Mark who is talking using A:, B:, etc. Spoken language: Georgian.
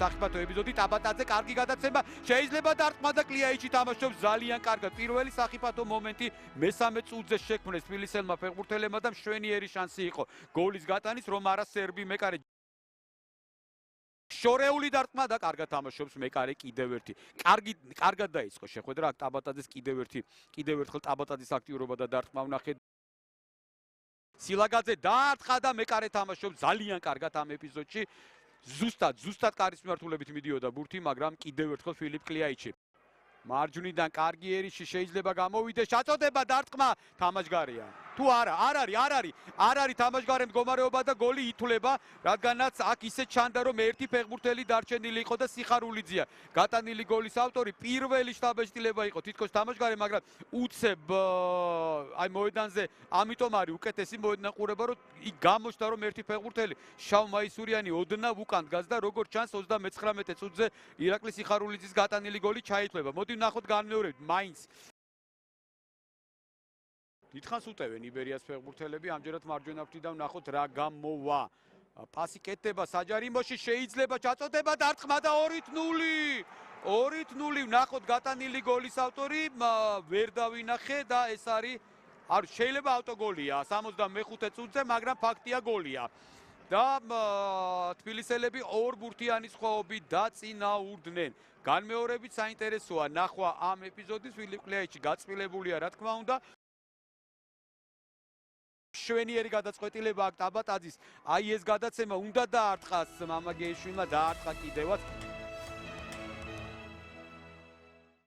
A: სახიფათო ეპიზოდი ტაბატაძე კარგი გადაცემა შეიძლება დარტყმა და კლიაიჩი თამაშობს ძალიან კარგად. პირველი სახიფათო მომენტი მესამე წუთზე შექმნეს თბილისელმა ფეხბურთელებმა და მშვენიერი შანსი იყო გოლის გატანის, რომ არა სერბი მეკარე შორეული დარტყმა და კარგად თამაშობს მეკარე კიდევ ერთი. კარგად დაიწყო შეხვედრა აქ ტაბატაძეს კიდევ ერთხელ ტაბატაძის აქტიურობა და დარტყმა ვნახეთ. სილაგაძე დაარტყა და მეკარე თამაშობს ძალიან კარგად ამ ეპიზოდში. ზუსტად კარის მიმართულებით მიდიოდა ბურთი, მაგრამ კიდევ ერთხელ ფილიპ კლიაიჩი. მარჯვნიდან კარგი ერიში შეიძლება გამოვიდეს, ჩაწოდება დარტყმა, თამაშგარია. თუ არა, არ არის თამაშგარე მდგომარეობა და გოლი ითვლება, რადგანაც აქ ისე ჩანდა, რომ ერთი ფეხბურთელი დარჩენილი იყო და სიხარულიძეა. გატანილი გოლის ავტორი პირველი შთაბეჭდილება იყო თითქოს თამაშგარე, მაგრამ უცებ აი მოედანზე, ამიტომ არის უკეთესი მოედან ყურება, რომ იქ გამოჩნდა, რომ ერთი ფეხბურთელი შავ მაისურიანი ოდნავ უკან დგას და როგორც ჩანს 39 წუთზე ირაკლი სიხარულიძის გატანილი გოლი ჩაითვლება. მოდი ვნახოთ განმეორებით, მაინც დიდხანს უტევენ იბერიას ფეხბურთელები, ამჯერად მარჯვენა ფრთიდან ვნახოთ რა გამოვა. პასი კეთდება საჯარიმოში, შეიძლება ჩაწოდება დარტყმა და 2-0. 2-0 ვნახოთ გატანილი გოლის ავტორი, ვერ დავინახე და ეს არის შეიძლება ავტოგოლია 65 წუთზე, მაგრამ ფაქტია გოლია. და თბილისელები ორ ბურთიანი სხვაობით დაწინაურდნენ. განმეორებით საინტერესოა ნახვა ამ ეპიზოდის, ფილიპ კლიაიჩი გაწმილებულია რა თქმა უნდა. შვენიერი გადაწყვეტილება აქ ტაბატაძის, აი ეს გადაცემა უნდა დაარტყას მამაგეიშვილმა, დაარტყა კიდევაც.